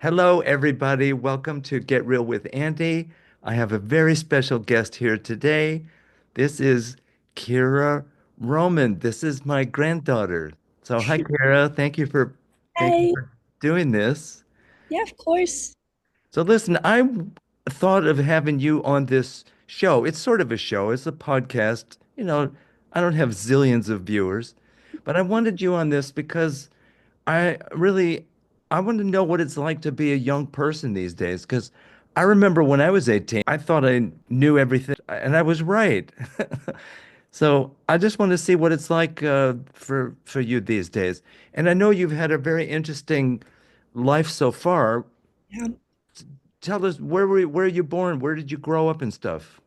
Hello, everybody. Welcome to Get Real with Andy. I have a very special guest here today. This is Kira Roman. This is my granddaughter. So, hi, Kira. Thank you Hi. for doing this. Yeah, of course. So, listen, I thought of having you on this show. It's sort of a show. It's a podcast. I don't have zillions of viewers, but I wanted you on this because I really I want to know what it's like to be a young person these days because I remember when I was 18, I thought I knew everything and I was right. So I just want to see what it's like for you these days. And I know you've had a very interesting life so far. Yeah. Tell us where are you born? Where did you grow up and stuff?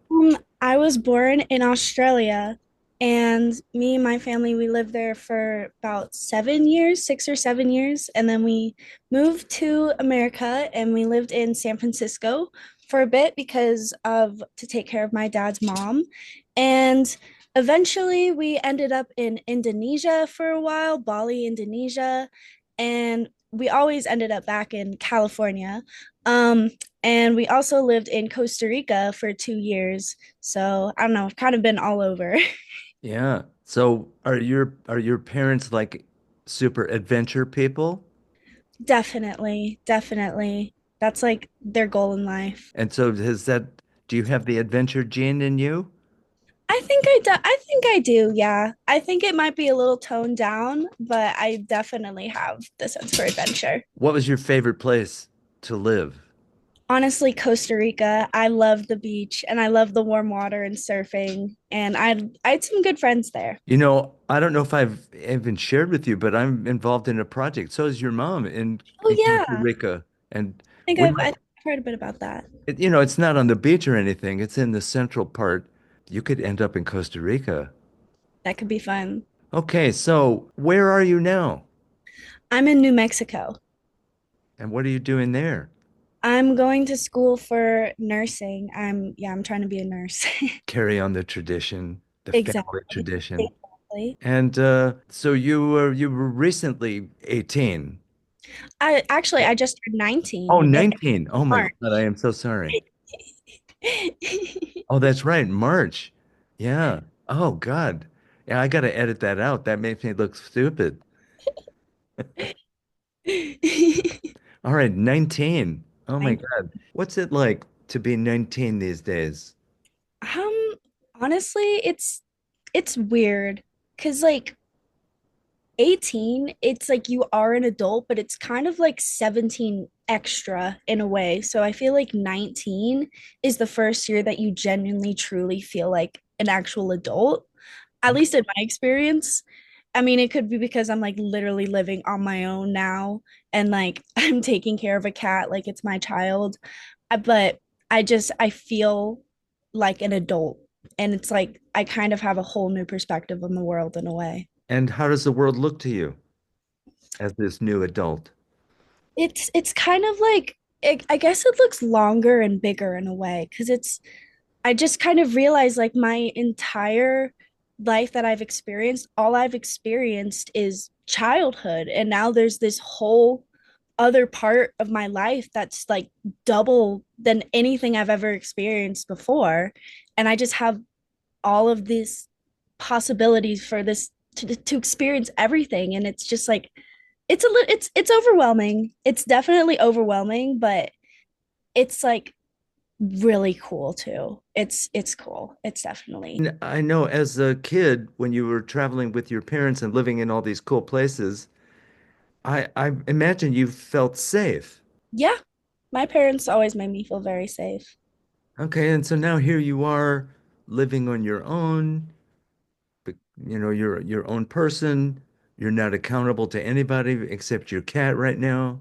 I was born in Australia, and me and my family, we lived there for about 7 years, 6 or 7 years, and then we moved to America and we lived in San Francisco for a bit because of to take care of my dad's mom. And eventually we ended up in Indonesia for a while, Bali, Indonesia, and we always ended up back in California. Um, and we also lived in Costa Rica for 2 years. So I don't know, I've kind of been all over. Yeah. So are your parents like super adventure people? Definitely, definitely. That's like their goal in life. And so do you have the adventure gene in you? I think I do, yeah. I think it might be a little toned down, but I definitely have the sense for adventure. What was your favorite place to live? Honestly, Costa Rica, I love the beach and I love the warm water and surfing, and I had some good friends there. I don't know if I've even shared with you, but I'm involved in a project. So is your mom Oh in Costa yeah, Rica. And we I've might, heard a bit about that. it's not on the beach or anything. It's in the central part. You could end up in Costa Rica. That could be fun. Okay, so where are you now? I'm in New Mexico. And what are you doing there? I'm going to school for nursing. I'm trying to be a nurse. Carry on the tradition, the family Exactly. tradition. Exactly. And so you were recently 18. I just turned Oh, 19 in 19. Oh my March. God, I am so sorry. Oh, that's right, March. Yeah. Oh God. Yeah, I gotta edit that out. That makes me look stupid. All right, 19. Oh my 19. God. What's it like to be 19 these days? Um, Honestly, it's weird because like 18, it's like you are an adult, but it's kind of like 17 extra in a way. So I feel like 19 is the first year that you genuinely truly feel like an actual adult, at least in my experience. I mean, it could be because I'm like literally living on my own now and like I'm taking care of a cat like it's my child. But I feel like an adult, and it's like I kind of have a whole new perspective on the world in a way. And how does the world look to you as this new adult? It's kind of like I guess it looks longer and bigger in a way because it's I just kind of realized like my entire life that I've experienced, all I've experienced is childhood, and now there's this whole other part of my life that's like double than anything I've ever experienced before, and I just have all of these possibilities for this to experience everything, and it's just like it's overwhelming. It's definitely overwhelming, but it's like really cool too. It's cool. It's definitely. I know as a kid, when you were traveling with your parents and living in all these cool places, I imagine you felt safe. Yeah. My parents always made me feel very safe. Okay, and so now here you are living on your own, but you're your own person. You're not accountable to anybody except your cat right now.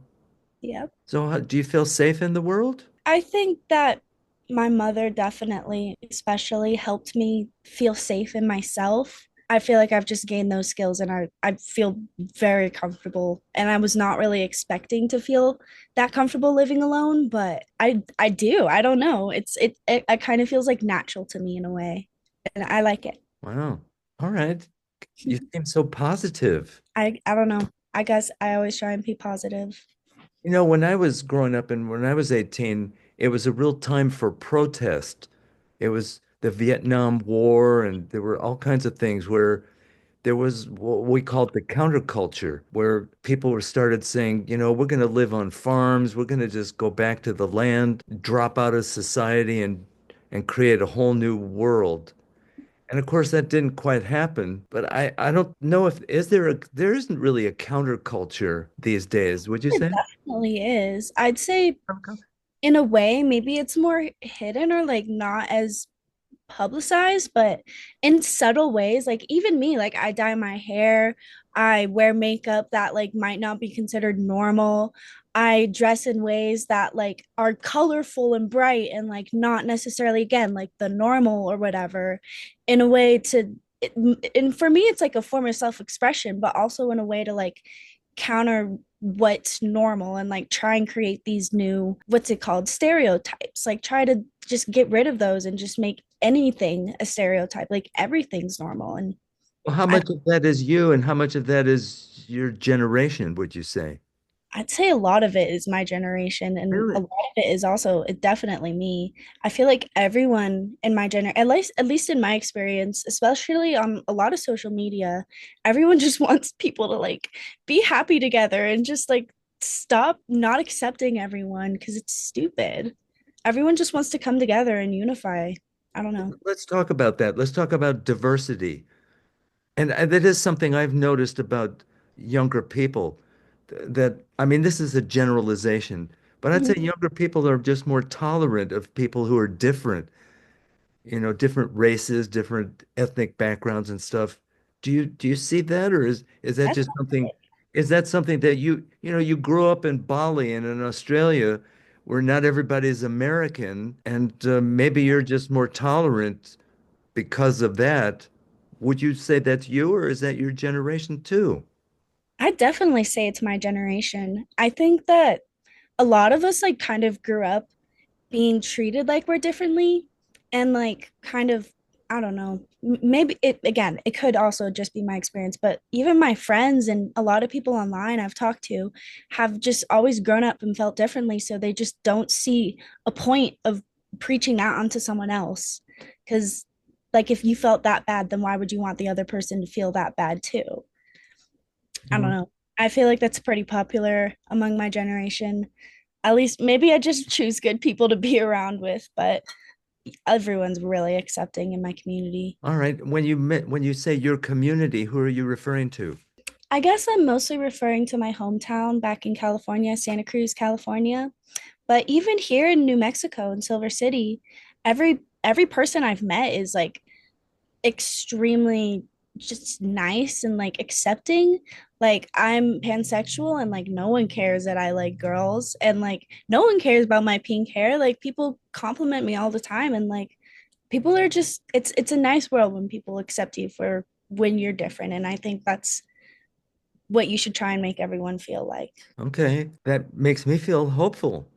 Yeah. So do you feel safe in the world? I think that my mother definitely, especially, helped me feel safe in myself. I feel like I've just gained those skills and I feel very comfortable. And I was not really expecting to feel that comfortable living alone, but I do. I don't know. It kind of feels like natural to me in a way. And I like it. Wow. All right. You seem so positive. I don't know. I guess I always try and be positive. You know, when I was growing up and when I was 18, it was a real time for protest. It was the Vietnam War, and there were all kinds of things where there was what we called the counterculture, where people were started saying, you know, we're going to live on farms, we're going to just go back to the land, drop out of society, and create a whole new world. And of course, that didn't quite happen. But I don't know if is there a there isn't really a counterculture these days, would you It say? definitely is. I'd say Okay. in a way, maybe it's more hidden or like not as publicized, but in subtle ways, like even me, like I dye my hair, I wear makeup that like might not be considered normal. I dress in ways that like are colorful and bright and like not necessarily again like the normal or whatever, in a way to and for me it's like a form of self-expression, but also in a way to like counter what's normal and like try and create these new what's it called stereotypes, like try to just get rid of those and just make anything a stereotype, like everything's normal. And Well, how I, much of that is you and how much of that is your generation, would you say? I'd say a lot of it is my generation, and a Really? lot of it is also definitely me. I feel like everyone in my gener, at least in my experience, especially on a lot of social media, everyone just wants people to like be happy together and just like stop not accepting everyone because it's stupid. Everyone just wants to come together and unify. I don't know. Let's talk about that. Let's talk about diversity. And that is something I've noticed about younger people that, I mean, this is a generalization, but I'd say Mhm. younger people are just more tolerant of people who are different, you know, different races, different ethnic backgrounds and stuff. Do you see that, or is that just something, is that something that you know, you grew up in Bali and in Australia where not everybody's American, and maybe you're just more tolerant because of that? Would you say that's you, or is that your generation too? I definitely say it's my generation. I think that a lot of us like kind of grew up being treated like we're differently and like kind of I don't know. Maybe it again, it could also just be my experience, but even my friends and a lot of people online I've talked to have just always grown up and felt differently, so they just don't see a point of preaching that onto someone else. Because like if you felt that bad, then why would you want the other person to feel that bad too? I don't Well, know. I feel like that's pretty popular among my generation. At least maybe I just choose good people to be around with, but everyone's really accepting in my community. all right. When you say your community, who are you referring to? I guess I'm mostly referring to my hometown back in California, Santa Cruz, California. But even here in New Mexico in Silver City, every person I've met is like extremely just nice and like accepting. Like I'm pansexual and like no one cares that I like girls and like no one cares about my pink hair. Like people compliment me all the time and like people are just it's a nice world when people accept you for when you're different, and I think that's what you should try and make everyone feel like. Okay, that makes me feel hopeful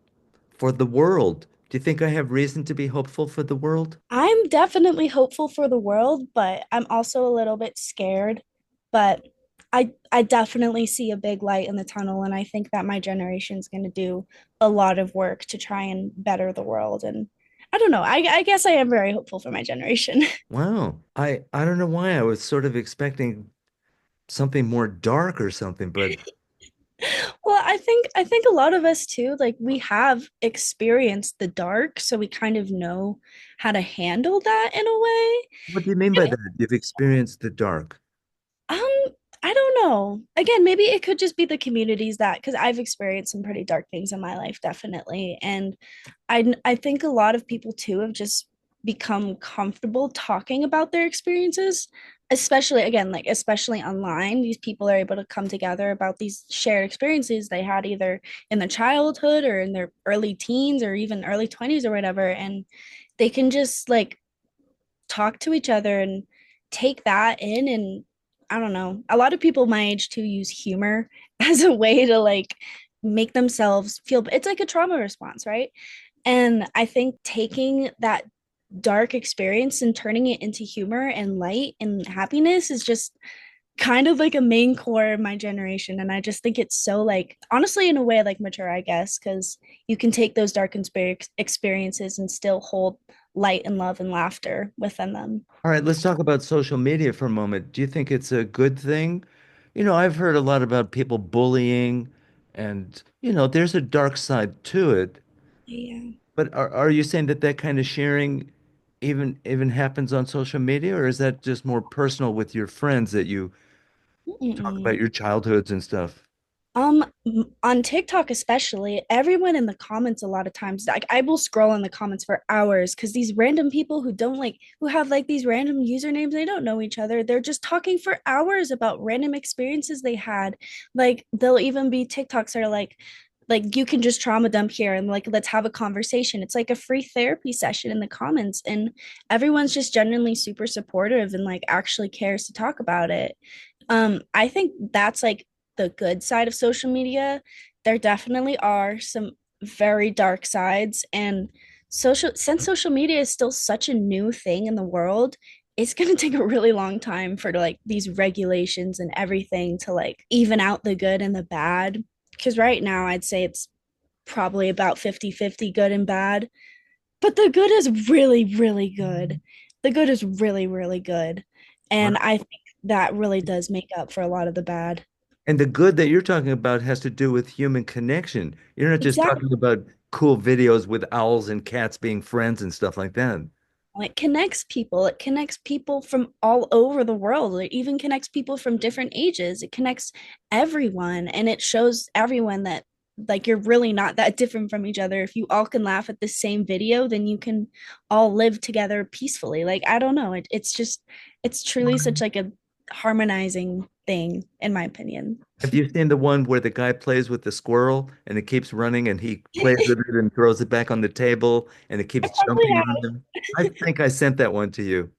for the world. Do you think I have reason to be hopeful for the world? I'm definitely hopeful for the world, but I'm also a little bit scared. But I definitely see a big light in the tunnel, and I think that my generation is going to do a lot of work to try and better the world. And I don't know. I guess I am very hopeful for my generation. Wow. I don't know why I was sort of expecting something more dark or something, but Well, I think a lot of us too, like we have experienced the dark, so we kind of know how to handle that in a way. what do you mean by that? You've experienced the dark. Um, I don't know. Again, maybe it could just be the communities that because I've experienced some pretty dark things in my life, definitely. And I think a lot of people too have just become comfortable talking about their experiences, especially again, like especially online. These people are able to come together about these shared experiences they had either in their childhood or in their early teens or even early 20s or whatever. And they can just like talk to each other and take that in. And I don't know, a lot of people my age too use humor as a way to like make themselves feel it's like a trauma response, right? And I think taking that dark experience and turning it into humor and light and happiness is just kind of like a main core of my generation. And I just think it's so like honestly in a way like mature, I guess, because you can take those dark experiences and still hold light and love and laughter within them. All right, let's talk about social media for a moment. Do you think it's a good thing? You know, I've heard a lot about people bullying and, there's a dark side to it. Yeah. But are you saying that that kind of sharing even happens on social media, or is that just more personal with your friends that you talk Mm-mm. about your childhoods and stuff? On TikTok especially, everyone in the comments a lot of times, like I will scroll in the comments for hours because these random people who don't like who have like these random usernames, they don't know each other. They're just talking for hours about random experiences they had. Like they'll even be TikToks that are like you can just trauma dump here and like let's have a conversation. It's like a free therapy session in the comments, and everyone's just genuinely super supportive and like actually cares to talk about it. I think that's like the good side of social media. There definitely are some very dark sides, and since social media is still such a new thing in the world, it's going to take a really long time for like these regulations and everything to like even out the good and the bad. Because right now I'd say it's probably about 50-50 good and bad, but the good is really, really good. The good is really, really good. And Right. I think that really does make up for a lot of the bad. And the good that you're talking about has to do with human connection. You're not just Exactly. talking about cool videos with owls and cats being friends and stuff like that. It connects people. It connects people from all over the world. It even connects people from different ages. It connects everyone. And it shows everyone that like you're really not that different from each other. If you all can laugh at the same video, then you can all live together peacefully. Like, I don't know. It's just, it's truly such like a harmonizing thing, in my opinion. Have you seen the one where the guy plays with the squirrel and it keeps running and he plays with it and throws it back on the table and it I keeps probably jumping on have. him? I think I sent that one to you.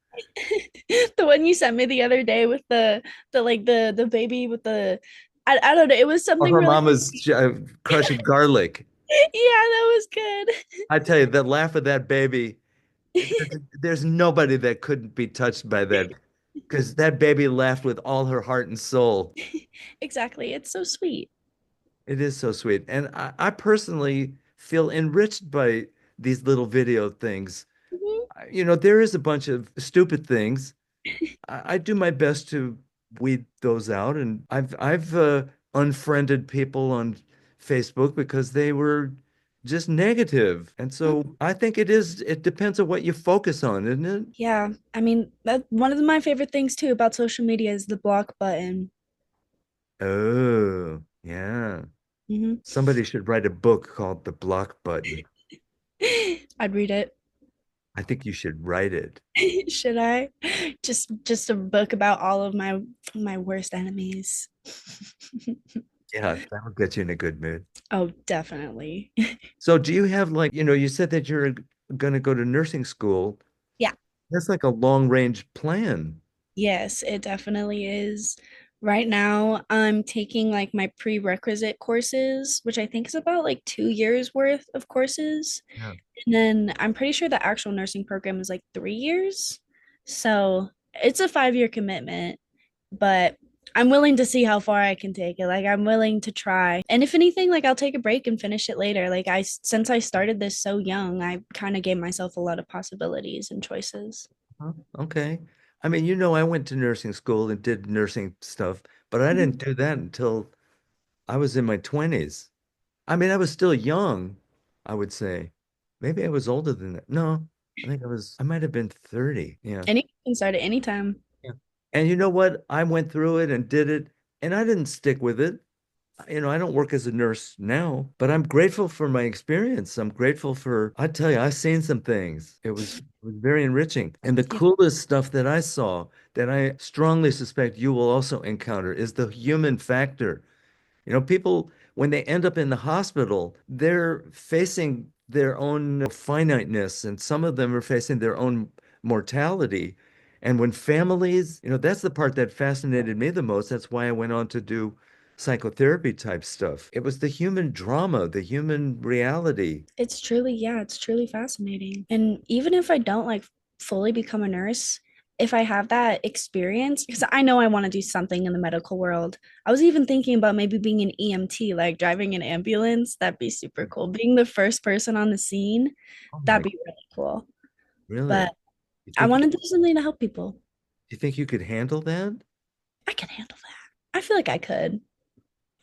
The one you sent me the other day with the like the baby with the I don't know. It was Oh, something her really mama's crushing garlic. yeah, that was good. I tell you, the laugh of that baby, there's nobody that couldn't be touched by that because that baby laughed with all her heart and soul. Exactly. It's so sweet. It is so sweet. And I personally feel enriched by these little video things. Mhm. There is a bunch of stupid things. I do my best to weed those out, and I've unfriended people on Facebook because they were just negative. And so I think it depends on what you focus on, isn't it? Yeah, I mean that one of my favorite things too about social media is the block button. Oh, yeah. Hmm. Somebody should write a book called The Block Button. I'd read it. I think you should write it. Should I? Just a book about all of my worst enemies. Yeah, that'll get you in a good mood. Oh, definitely. So do you have like, you said that you're going to go to nursing school. Yeah. That's like a long range plan. Yes, it definitely is. Right now, I'm taking like my prerequisite courses, which I think is about like 2 years worth of courses. Yeah. And then I'm pretty sure the actual nursing program is like 3 years. So it's a 5 year commitment, but I'm willing to see how far I can take it. Like I'm willing to try. And if anything, like I'll take a break and finish it later. Like since I started this so young, I kind of gave myself a lot of possibilities and choices. Huh, okay. I mean, I went to nursing school and did nursing stuff, but I Mhm. didn't do that until I was in my 20s. I mean, I was still young, I would say. Maybe I was older than that. No, I might have been 30. Yeah. And you can start at any time. Yeah. And you know what? I went through it and did it, and I didn't stick with it. I don't work as a nurse now, but I'm grateful for my experience. I tell you, I've seen some things. It was very enriching. And the Yeah. coolest stuff that I saw that I strongly suspect you will also encounter is the human factor. People, when they end up in the hospital, they're facing their own finiteness, and some of them are facing their own mortality. And when families, that's the part that fascinated me the most. That's why I went on to do psychotherapy type stuff. It was the human drama, the human reality. Yeah, it's truly fascinating. And even if I don't like fully become a nurse, if I have that experience, because I know I want to do something in the medical world. I was even thinking about maybe being an EMT, like driving an ambulance. That'd be super cool. Being the first person on the scene, Oh that'd my, be really cool. really? But You I think want to do something to help people. you think you could handle that? I can handle that. I feel like I could.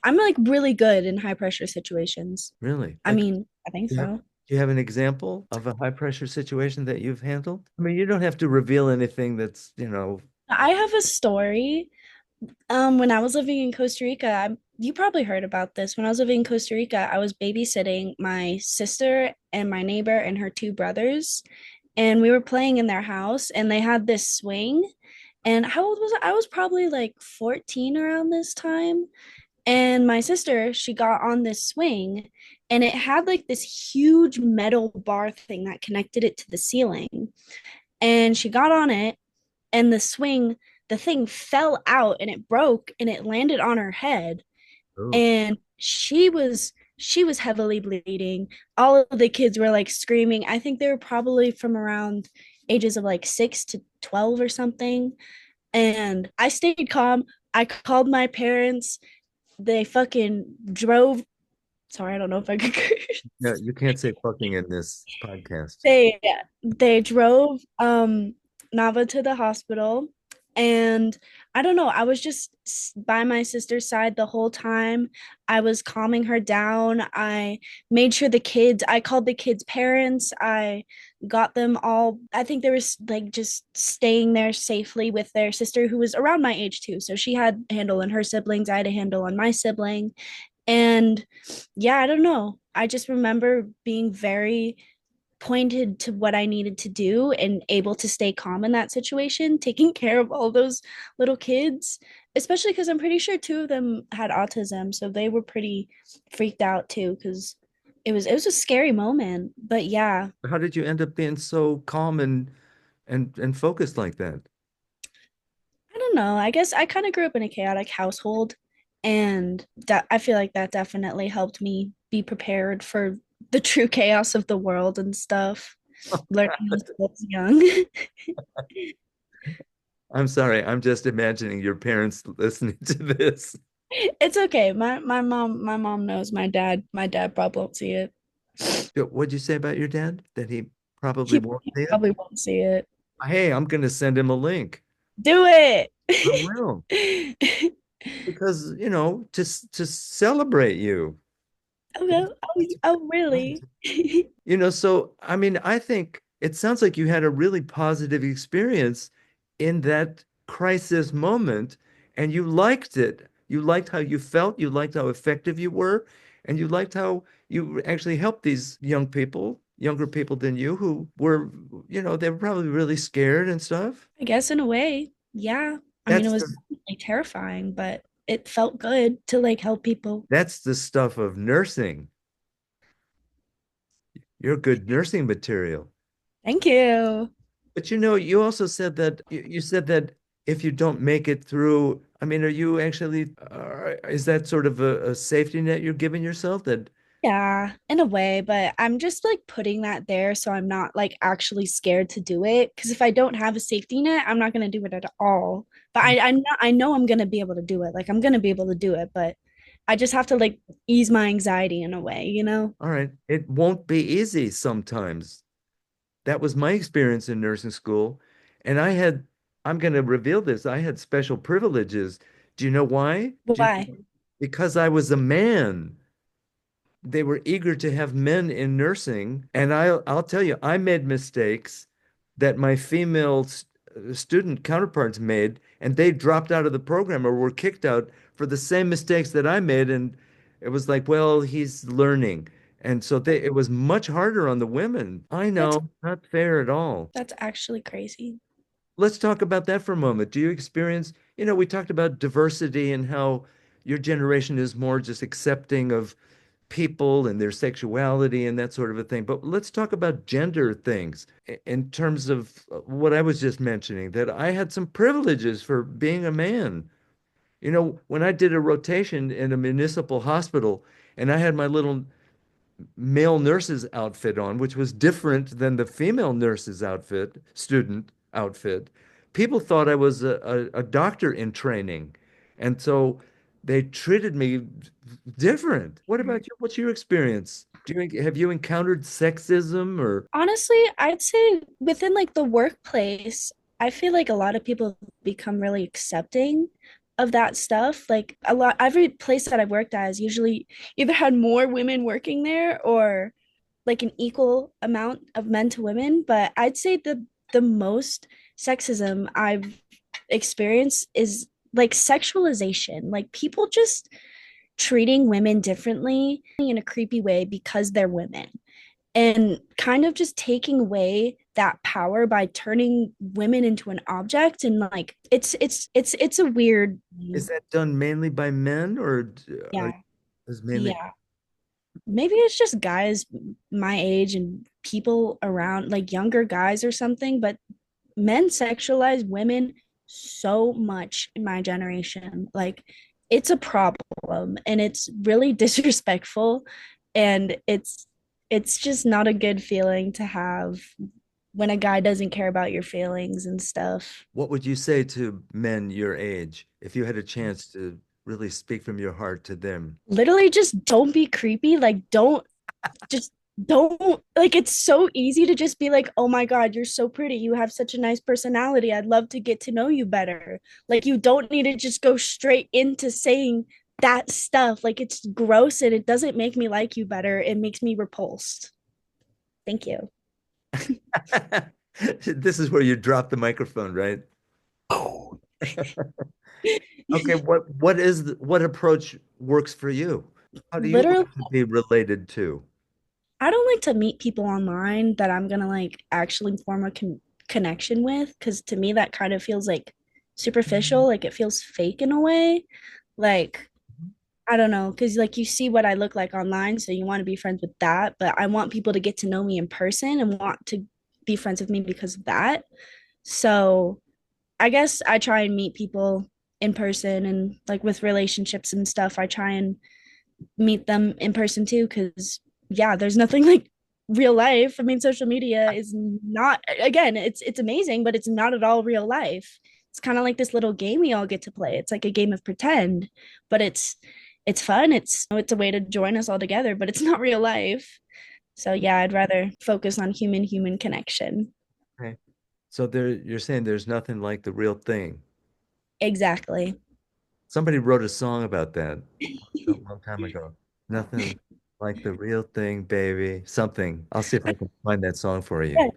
I'm like really good in high pressure situations. Really? I Like, mean, I think so. do you have an example of a high pressure situation that you've handled? I mean, you don't have to reveal anything that's, I have a story. When I was living in Costa Rica, you probably heard about this. When I was living in Costa Rica, I was babysitting my sister and my neighbor and her two brothers, and we were playing in their house, and they had this swing. And how old was I? I was probably like 14 around this time. And my sister, she got on this swing, and it had like this huge metal bar thing that connected it to the ceiling. And she got on it, and the thing fell out and it broke and it landed on her head. oh, And she was heavily bleeding. All of the kids were like screaming. I think they were probably from around ages of like 6 to 12 or something. And I stayed calm. I called my parents. They fucking drove. Sorry, I don't know if I could curse. no, you can't say fucking in this podcast. They drove Nava to the hospital, and I don't know, I was just by my sister's side the whole time. I was calming her down. I made sure I called the kids' parents. I got them all. I think they were like just staying there safely with their sister who was around my age too. So she had a handle on her siblings. I had a handle on my sibling. And yeah, I don't know. I just remember being very pointed to what I needed to do and able to stay calm in that situation, taking care of all those little kids, especially because I'm pretty sure two of them had autism. So they were pretty freaked out too, because it was a scary moment. But yeah, How did you end up being so calm and focused like that? I don't know. I guess I kind of grew up in a chaotic household, and that I feel like that definitely helped me be prepared for the true chaos of the world and stuff. Learning as I was young. I'm sorry, I'm just imagining your parents listening to this. It's okay. My mom knows. My dad probably won't see it. What'd you say about your dad? That he probably He won't see it? probably won't see it. Hey, I'm going to send him a link. Do it. I will. Because, to celebrate you. Okay. Oh, really? So I mean, I think it sounds like you had a really positive experience in that crisis moment and you liked it. You liked how you felt, you liked how effective you were, and you liked how you actually helped these young people, younger people than you who were, they were probably really scared and stuff. I guess in a way, yeah. I mean, it That's was the definitely terrifying, but it felt good to like help people. that's the stuff of nursing. You're good nursing material. Thank you. But you also said that you said that if you don't make it through, I mean, are you actually, is that sort of a safety net you're giving yourself that, Yeah, in a way, but I'm just like putting that there so I'm not like actually scared to do it. Because if I don't have a safety net, I'm not gonna do it at all. But I know I'm gonna be able to do it. Like I'm gonna be able to do it, but I just have to like ease my anxiety in a way, you know? all right, it won't be easy sometimes. That was my experience in nursing school. And I'm going to reveal this, I had special privileges. Do you know why? Why? Because I was a man. They were eager to have men in nursing. And I'll tell you, I made mistakes that my female student counterparts made, and they dropped out of the program or were kicked out for the same mistakes that I made. And it was like, well, he's learning. And so it was much harder on the women. I That's know, not fair at all. that's actually crazy. Let's talk about that for a moment. Do you experience, we talked about diversity and how your generation is more just accepting of people and their sexuality and that sort of a thing. But let's talk about gender things in terms of what I was just mentioning, that I had some privileges for being a man. When I did a rotation in a municipal hospital and I had my little male nurse's outfit on, which was different than the female nurse's outfit, student outfit. people thought I was a doctor in training. And so they treated me different. What about you? What's your experience? Have you encountered sexism or Honestly, I'd say within like the workplace, I feel like a lot of people become really accepting of that stuff. Like a lot, every place that I've worked at has usually either had more women working there or like an equal amount of men to women. But I'd say the most sexism I've experienced is like sexualization, like people just treating women differently in a creepy way because they're women and kind of just taking away that power by turning women into an object and like it's a weird. is that done mainly by men or are Yeah, is mainly yeah, maybe it's just guys my age and people around like younger guys or something, but men sexualize women so much in my generation. Like it's a problem and it's really disrespectful and it's just not a good feeling to have when a guy doesn't care about your feelings and stuff. what would you say to men your age if you had a chance to really speak from your heart to them? Literally just don't be creepy. Like just don't like it's so easy to just be like, "Oh my God, you're so pretty. You have such a nice personality. I'd love to get to know you better." Like you don't need to just go straight into saying that stuff. Like it's gross and it doesn't make me like you better. It makes me repulsed. Thank you. This is where you drop the microphone, right? Okay, what approach works for you? How do you Literally, like to be related to? I don't like to meet people online that I'm gonna like actually form a connection with because to me that kind of feels like superficial, like it feels fake in a way. Like I don't know, because like you see what I look like online, so you want to be friends with that. But I want people to get to know me in person and want to be friends with me because of that. So I guess I try and meet people in person and like with relationships and stuff, I try and meet them in person too, because yeah, there's nothing like real life. I mean, social media is not again, it's amazing, but it's not at all real life. It's kind of like this little game we all get to play. It's like a game of pretend, but it's fun. It's a way to join us all together, but it's not real life. So yeah, I'd rather focus on human connection. Okay. So you're saying there's nothing like the real thing. Exactly. Somebody wrote a song about that a long time ago. Nothing like the real thing, baby. Something. I'll see if I can find that song for you. Yes,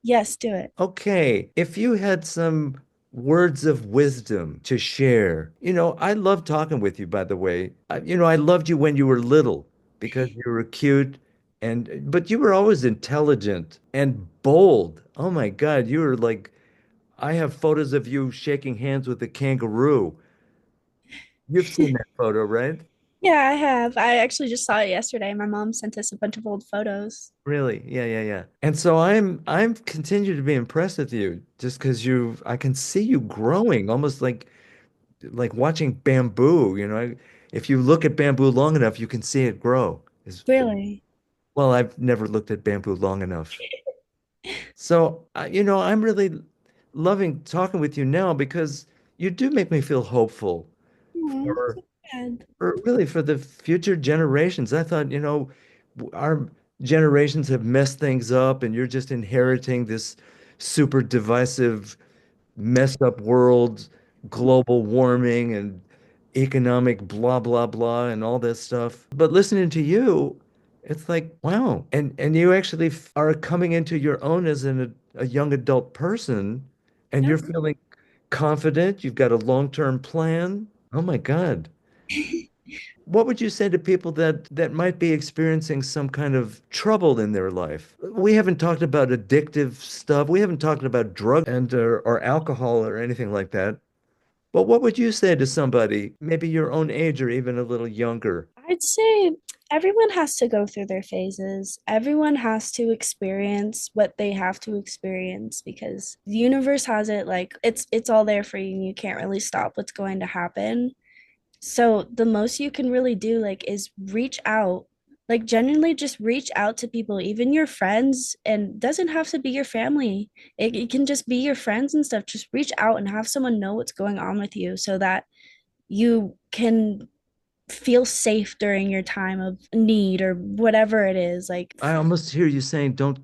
yes, do it. Okay, if you had some words of wisdom to share, I love talking with you, by the way. I loved you when you were little because you were cute but you were always intelligent and bold. Oh my God, you were like, I have photos of you shaking hands with a kangaroo. You've seen that photo, right? Yeah, I have. I actually just saw it yesterday. My mom sent us a bunch of old photos. Really? Yeah, yeah, yeah. And so I'm continue to be impressed with you just because I can see you growing almost like watching bamboo, if you look at bamboo long enough, you can see it grow. Really? Well, I've never looked at bamboo long enough. So, I'm really loving talking with you now because you do make me feel hopeful Oh, for, good. for really for the future generations. I thought, our generations have messed things up and you're just inheriting this super divisive messed up world, global warming and economic blah blah blah and all this stuff. But listening to you, it's like, wow. And you actually are coming into your own as a young adult person and you're Yep. feeling confident, you've got a long-term plan. Oh my God. What would you say to people that might be experiencing some kind of trouble in their life? We haven't talked about addictive stuff. We haven't talked about drug or alcohol or anything like that. But what would you say to somebody, maybe your own age or even a little younger? I'd say everyone has to go through their phases. Everyone has to experience what they have to experience because the universe has it like it's all there for you and you can't really stop what's going to happen. So the most you can really do like is reach out Like genuinely just reach out to people, even your friends, and doesn't have to be your family. It can just be your friends and stuff. Just reach out and have someone know what's going on with you so that you can feel safe during your time of need or whatever it is. Like, I almost hear you saying don't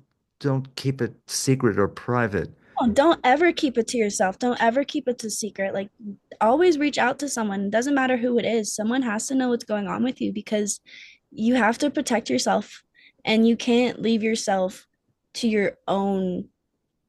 keep it secret or private. oh, don't ever keep it to yourself. Don't ever keep it to secret. Like, always reach out to someone. It doesn't matter who it is. Someone has to know what's going on with you because you have to protect yourself and you can't leave yourself to your own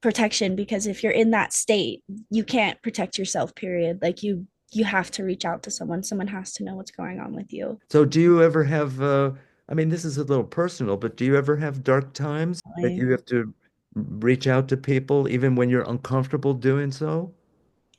protection because if you're in that state, you can't protect yourself, period. Like you have to reach out to someone. Someone has to know what's going on with you. So do you ever have I mean this is a little personal, but do you ever have dark times that Like, you have to reach out to people even when you're uncomfortable doing so?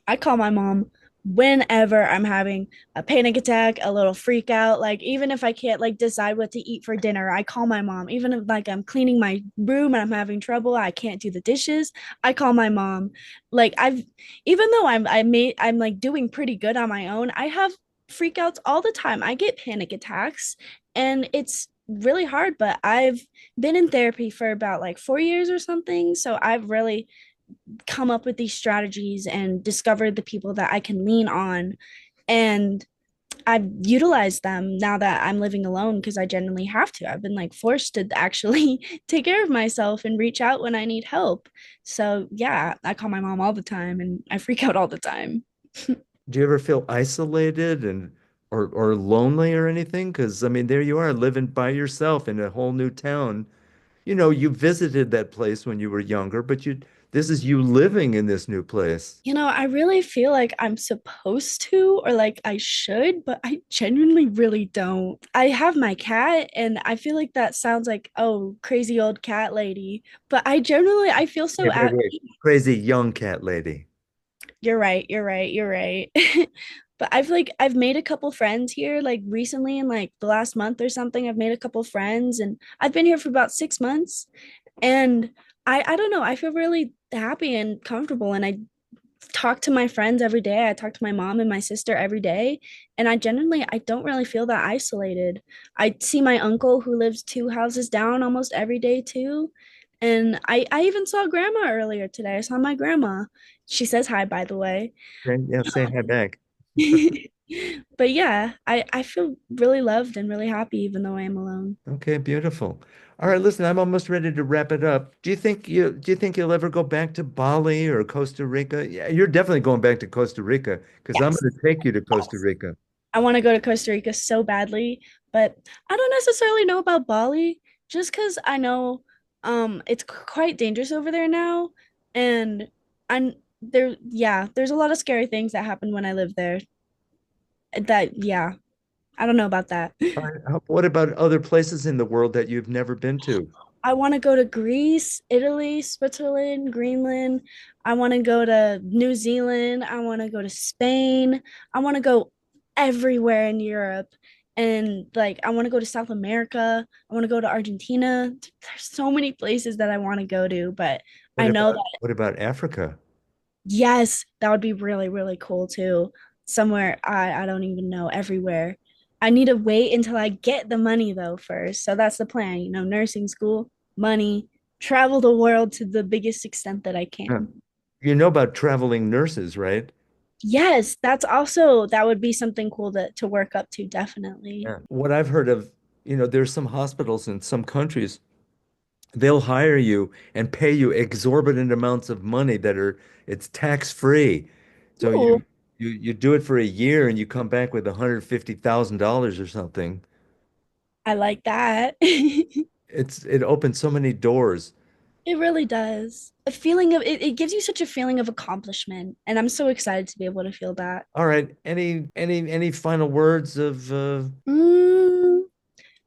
I call my mom whenever I'm having a panic attack, a little freak out. Like even if I can't like decide what to eat for dinner, I call my mom. Even if like I'm cleaning my room and I'm having trouble, I can't do the dishes, I call my mom. Like I've even though I'm like doing pretty good on my own, I have freakouts all the time. I get panic attacks and it's really hard, but I've been in therapy for about like 4 years or something. So I've really come up with these strategies and discovered the people that I can lean on. And I've utilized them now that I'm living alone because I genuinely have to. I've been like forced to actually take care of myself and reach out when I need help. So, yeah, I call my mom all the time and I freak out all the time. Do you ever feel isolated and or lonely or anything? Because I mean there you are living by yourself in a whole new town. You know, you visited that place when you were younger, but you this is you living in this new place. I really feel like I'm supposed to or like I should, but I genuinely really don't. I have my cat and I feel like that sounds like, oh, crazy old cat lady, but I feel so Wait, wait, at wait. peace. Crazy young cat lady. You're right, you're right, you're right. But I've made a couple friends here like recently in like the last month or something. I've made a couple friends and I've been here for about 6 months and I don't know, I feel really happy and comfortable and I talk to my friends every day. I talk to my mom and my sister every day. And I don't really feel that isolated. I see my uncle who lives 2 houses down almost every day too. And I even saw grandma earlier today. I saw my grandma. She says hi, by the way. Okay, yeah, say hi back. But yeah, I feel really loved and really happy even though I am alone. Okay, beautiful. All right, listen, I'm almost ready to wrap it up. Do you think you'll ever go back to Bali or Costa Rica? Yeah, you're definitely going back to Costa Rica because I'm Yes. going to take you to Costa Yes. Rica. I want to go to Costa Rica so badly, but I don't necessarily know about Bali just because I know it's quite dangerous over there now. And I'm there, yeah, there's a lot of scary things that happen when I live there. That, yeah, I don't know about that. All right, what about other places in the world that you've never been to? I want to go to Greece, Italy, Switzerland, Greenland. I want to go to New Zealand. I want to go to Spain. I want to go everywhere in Europe. And like, I want to go to South America. I want to go to Argentina. There's so many places that I want to go to, but I know that, What about Africa? yes, that would be really, really cool too. Somewhere I don't even know, everywhere. I need to wait until I get the money though first. So that's the plan, nursing school, money, travel the world to the biggest extent that I Huh. can. You know about traveling nurses, right? Yes, that would be something cool to work up to, definitely. Yeah. What I've heard of, there's some hospitals in some countries, they'll hire you and pay you exorbitant amounts of money it's tax free. So Ooh, you do it for a year and you come back with $150,000 or something. I like that. It opens so many doors. It really does. A feeling of it gives you such a feeling of accomplishment, and I'm so excited to be able to feel that. All right. Any final words of Mm,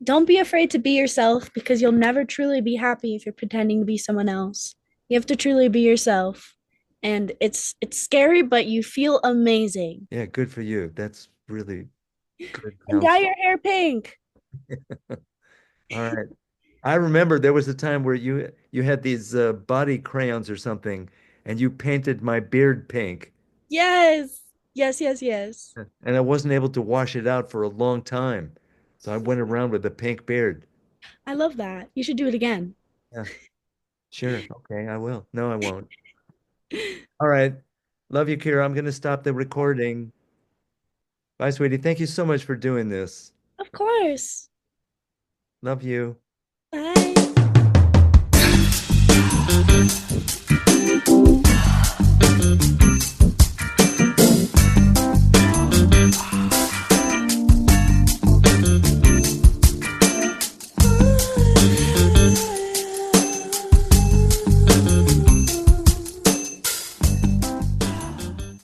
don't be afraid to be yourself because you'll never truly be happy if you're pretending to be someone else. You have to truly be yourself. And it's scary, but you feel amazing. yeah, good for you. That's really good And dye counsel. your hair pink. All right. I remember there was a time where you had these body crayons or something, and you painted my beard pink, Yes. Yes, yes, yes. and I wasn't able to wash it out for a long time. So I went around with a pink beard. I love that. You should do it again. Yeah, sure. Okay, I will. No, I won't. All right. Love you, Kira. I'm going to stop the recording. Bye, sweetie. Thank you so much for doing this. Of course. Love you. Bye.